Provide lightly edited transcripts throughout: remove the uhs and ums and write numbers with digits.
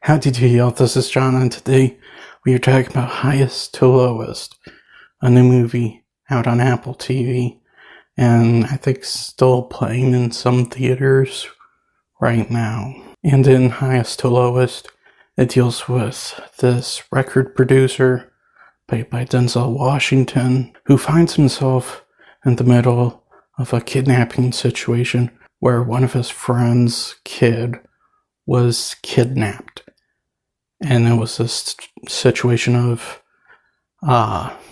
How did you yell? This is John, and today we are talking about Highest to Lowest, a new movie out on Apple TV, and I think still playing in some theaters right now. And in Highest to Lowest, it deals with this record producer, played by Denzel Washington, who finds himself in the middle of a kidnapping situation where one of his friend's kid was kidnapped. And it was this situation of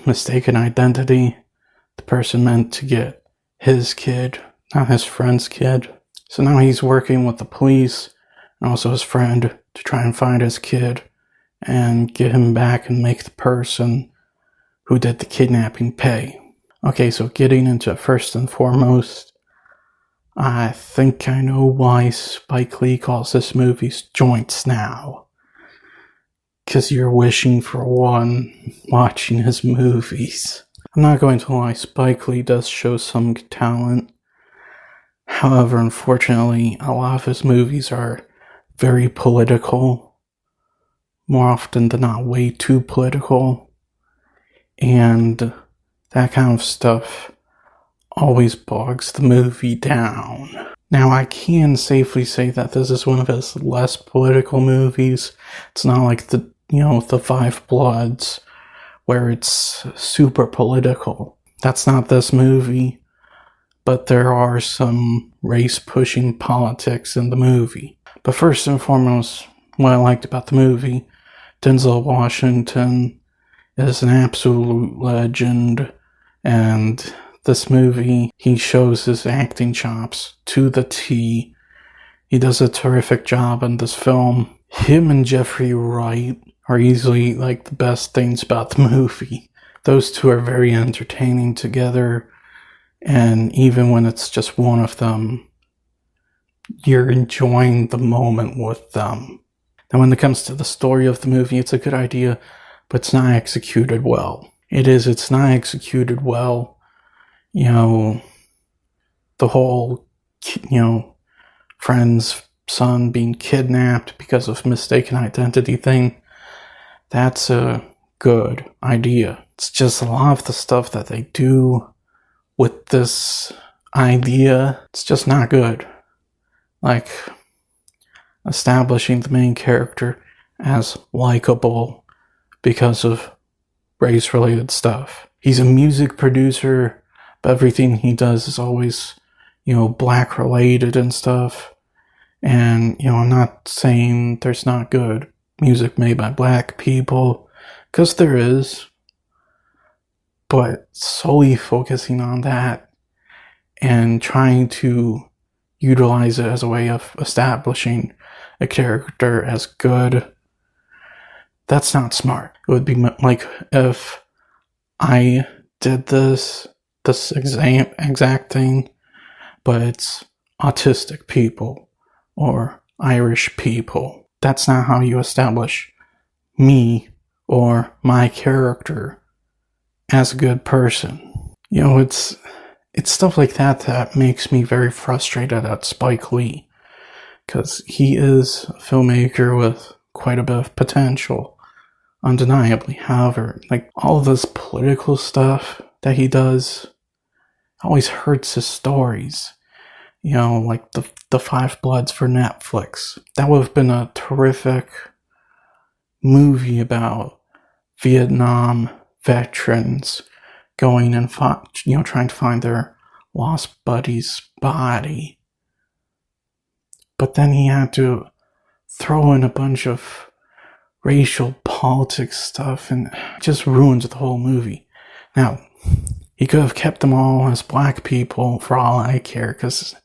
mistaken identity. The person meant to get his kid, not his friend's kid. So now he's working with the police and also his friend to try and find his kid and get him back and make the person who did the kidnapping pay. Okay, so getting into it first and foremost, I think I know why Spike Lee calls this movie Joints Now. Because you're wishing for one watching his movies. I'm not going to lie, Spike Lee does show some talent. However, unfortunately, a lot of his movies are very political. More often than not, way too political. And that kind of stuff always bogs the movie down. Now, I can safely say that this is one of his less political movies. It's not like the Five Bloods, where it's super political. That's not this movie, but there are some race-pushing politics in the movie. But first and foremost, what I liked about the movie, Denzel Washington is an absolute legend, and this movie, he shows his acting chops to the T. He does a terrific job in this film. Him and Jeffrey Wright are easily the best things about the movie. Those two are very entertaining together, and even when it's just one of them, you're enjoying the moment with them. Now, when it comes to the story of the movie, it's a good idea, but it's not executed well. It's not executed well. The whole, friend's son being kidnapped because of mistaken identity thing, that's a good idea. It's just a lot of the stuff that they do with this idea, it's just not good. Like, establishing the main character as likable because of race-related stuff. He's a music producer, but everything he does is always, black-related and stuff. And, I'm not saying there's not good music made by black people, because there is, but solely focusing on that and trying to utilize it as a way of establishing a character as good, that's not smart. It would be like if I did this exact thing, but it's autistic people or Irish people. That's not how you establish me or my character as a good person. It's stuff like that makes me very frustrated at Spike Lee, because he is a filmmaker with quite a bit of potential, undeniably. However, all of this political stuff that he does always hurts his stories. Like the Five Bloods for Netflix. That would have been a terrific movie about Vietnam veterans going and trying to find their lost buddy's body. But then he had to throw in a bunch of racial politics stuff, and it just ruins the whole movie. Now, he could have kept them all as black people for all I care, because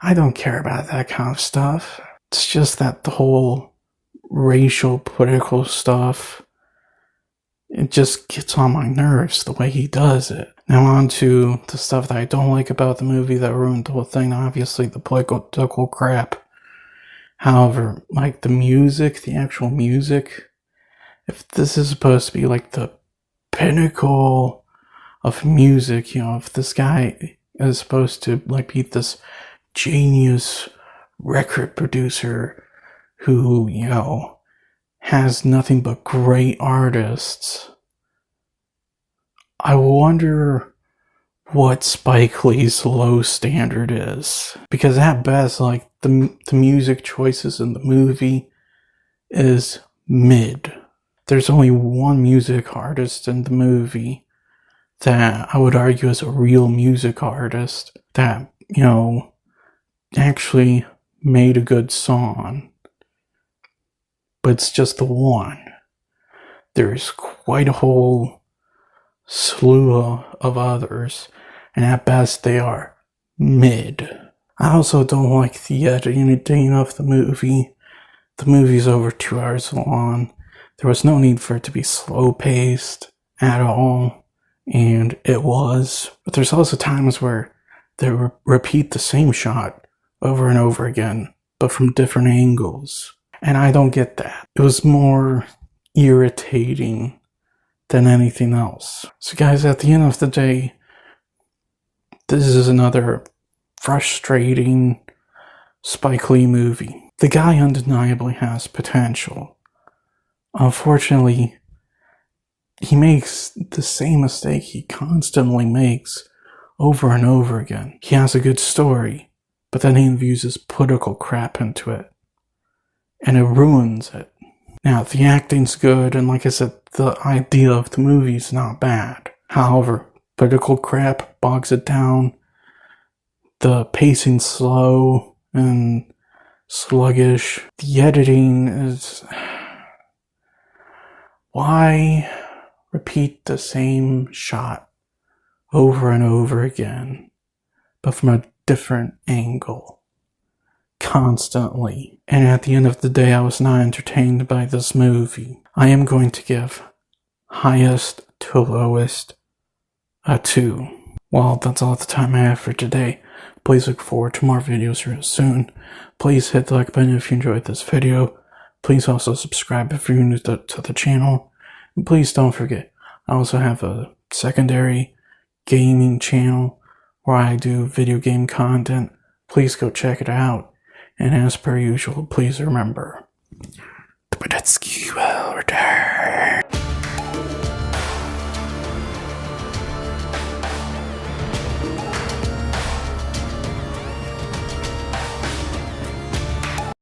I don't care about that kind of stuff. It's just that the whole racial, political stuff, it just gets on my nerves the way he does it. Now on to the stuff that I don't like about the movie that ruined the whole thing. Obviously, the political crap. However, the music, the actual music, if this is supposed to be the pinnacle of music, if this guy is supposed to be this genius record producer who, has nothing but great artists. I wonder what Spike Lee's low standard is. Because at best, like, the music choices in the movie is mid. There's only one music artist in the movie that I would argue is a real music artist that, actually made a good song. But it's just the one. There's quite a whole slew of others, and at best they are mid. I also don't like the editing of the movie. The movie's over 2 hours long. There was no need for it to be slow paced at all, and it was. But there's also times where they repeat the same shot over and over again, but from different angles. And I don't get that. It was more irritating than anything else. So guys, at the end of the day, this is another frustrating Spike Lee movie. The guy undeniably has potential. Unfortunately, he makes the same mistake he constantly makes over and over again. He has a good story, but then he infuses political crap into it, and it ruins it. Now, the acting's good, and like I said, the idea of the movie's not bad. However, political crap bogs it down. The pacing's slow and sluggish. The editing is... Why repeat the same shot over and over again, but from a different angle? Constantly. And at the end of the day, I was not entertained by this movie. I am going to give highest to lowest a 2. Well, that's all the time I have for today. Please look forward to more videos real soon. Please hit the like button if you enjoyed this video. Please also subscribe if you're new to the channel. And please don't forget, I also have a secondary gaming channel where I do video game content. Please go check it out. And as per usual, please remember, the Badetsky will return.